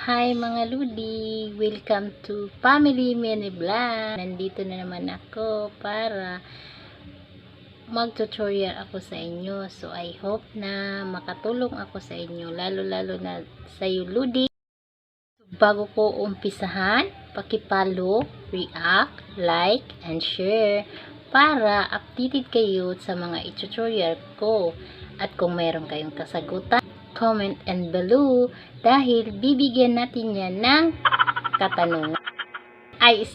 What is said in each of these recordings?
Hi mga Ludi! Welcome to Family Mini Vlog! Nandito na naman ako para mag-tutorial ako sa inyo. So I hope na makatulong ako sa inyo. Lalo na sa iyo Ludi. Bago ko umpisahan, paki-follow, react, like, and share para updated kayo sa mga i-tutorial ko. At kung meron kayong kasagutan, comment and below dahil bibigyan natin yan ng katanungan ay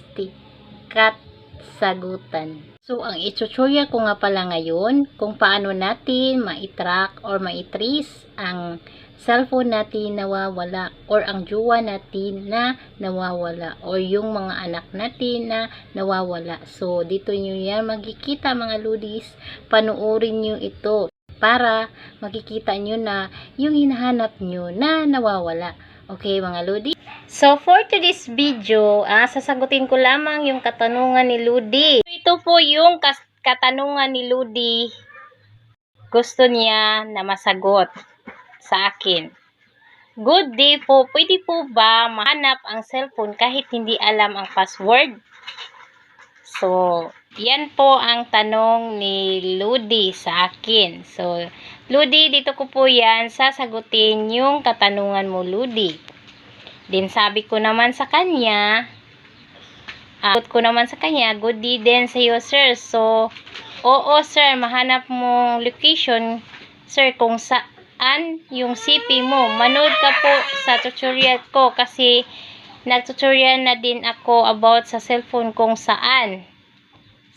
kasagutan. So, ang i-tutorial ko nga pala ngayon kung paano natin ma-track or ma-trace ang cellphone natin nawawala or ang jowa natin na nawawala or yung mga anak natin na nawawala. So, dito nyo yan magkikita mga ludis. Panuorin nyo ito para makikita nyo na yung hinahanap nyo na nawawala. Okay mga Ludi? So for today's video, sasagutin ko lamang yung katanungan ni Ludi. Ito po yung katanungan ni Ludi. Gusto niya na masagot sa akin. Good day po. Pwede po ba mahanap ang cellphone kahit hindi alam ang password? So, yan po ang tanong ni Ludi sa akin. So, Ludi, dito ko po yan sasagutin yung katanungan mo, Ludi. Then, sabi ko naman sa kanya, good day din sa iyo, sir. So, oo, sir, mahanap mong location, sir, kung saan yung CP mo. Manood ka po sa tutorial ko kasi nag-tutorial na din ako about sa cellphone kung saan.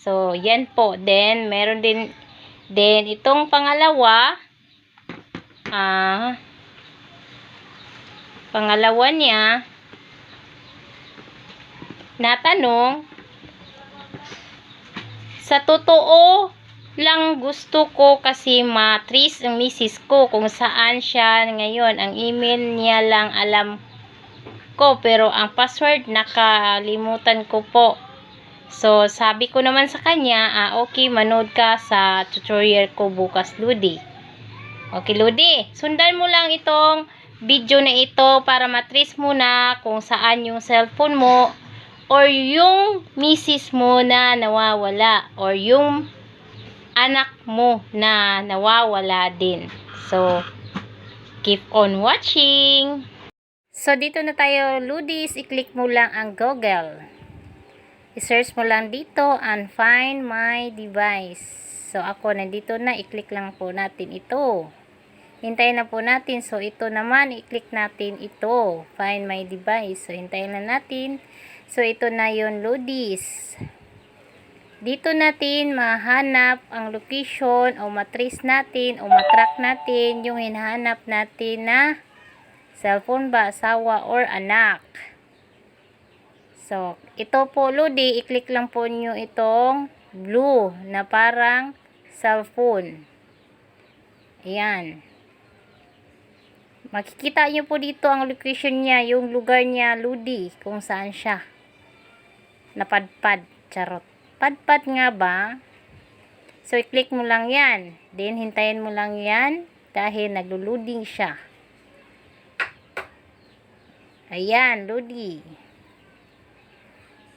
So, yan po. Then, meron din itong pangalawa. Pangalawa niya na tanong, sa totoo lang gusto ko kasi matrace ang misis ko kung saan siya ngayon. Ang email niya lang alam ko pero ang password nakalimutan ko po. So, sabi ko naman sa kanya, okay, manood ka sa tutorial ko bukas, Ludi. Okay, Ludi, sundan mo lang itong video na ito para matrace mo na kung saan yung cellphone mo or yung misis mo na nawawala or yung anak mo na nawawala din. So, keep on watching! So, dito na tayo, Ludis. I-click mo lang ang Google. I-search mo lang dito and find my device. So, ako nandito na. I-click lang po natin ito. Hintayin na po natin. So, ito naman. I-click natin ito. Find my device. So, hintayin na natin. So, ito na yun, Ludis. Dito natin mahanap ang location o matrace natin o matrack natin yung hinahanap natin na cellphone ba, asawa, or anak. So, ito po, Ludi, i-click lang po nyo itong blue na parang cellphone. Ayan. Makikita nyo po dito ang location niya, yung lugar niya, Ludi, kung saan siya. Napadpad, charot. Padpad nga ba? So, i-click mo lang yan. Then, hintayin mo lang yan dahil naglo-loading siya. Ayan, Ludi.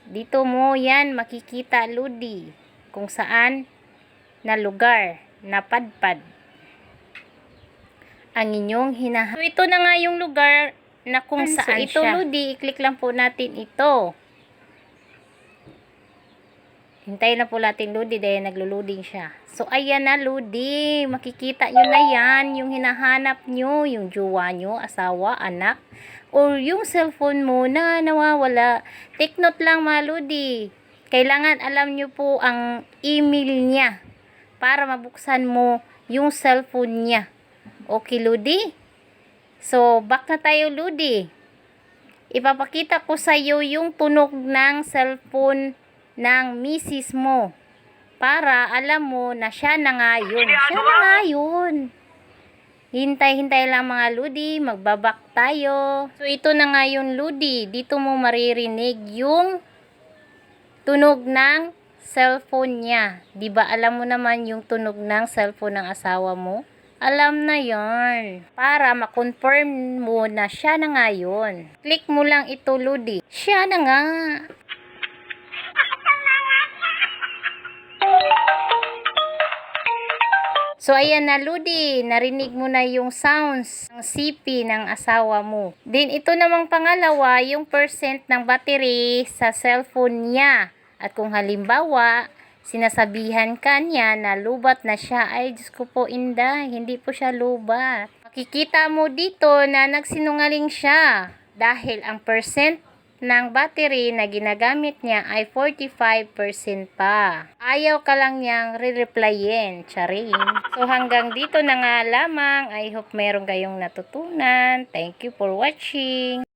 Dito mo yan makikita, Ludi, kung saan na lugar, napadpad ang inyong hinahanap. So, ito na nga yung lugar na kung saan ito, siya. Ludi, i-click lang po natin ito. Hintayin na po natin, Ludi, dahil naglo-loading siya. So, ayan na, Ludi. Makikita nyo na yan, yung hinahanap nyo, yung jowa nyo, asawa, anak, or yung cellphone mo na nawawala. Take note lang, mga Ludi. Kailangan alam nyo po ang email niya para mabuksan mo yung cellphone niya. Okay, Ludi? So, back na tayo, Ludi. Ipapakita ko sa iyo yung tunog ng cellphone ng misis mo para alam mo na siya na nga yun. Siya na nga yun. Hintay-hintay lang mga Ludi, magbabak tayo. So, ito na nga yung Ludi. Dito mo maririnig yung tunog ng cellphone niya. Diba alam mo naman yung tunog ng cellphone ng asawa mo? Alam na yarn. Para ma-confirm mo na siya na nga yun. Click mo lang ito, Ludi. Siya na nga. So, ayan na, Ludi. Narinig mo na yung sounds ng CP ng asawa mo. Then, ito namang pangalawa, yung percent ng battery sa cellphone niya. At kung halimbawa, sinasabihan ka niya na lubat na siya, ay Diyos ko po, Inday, hindi po siya lubat. Makikita mo dito na nagsinungaling siya dahil ang percent ng battery na ginagamit niya ay 45% pa. Ayaw ka lang niyang re-replyin, charing. So hanggang dito na nga lamang. I hope meron kayong natutunan. Thank you for watching.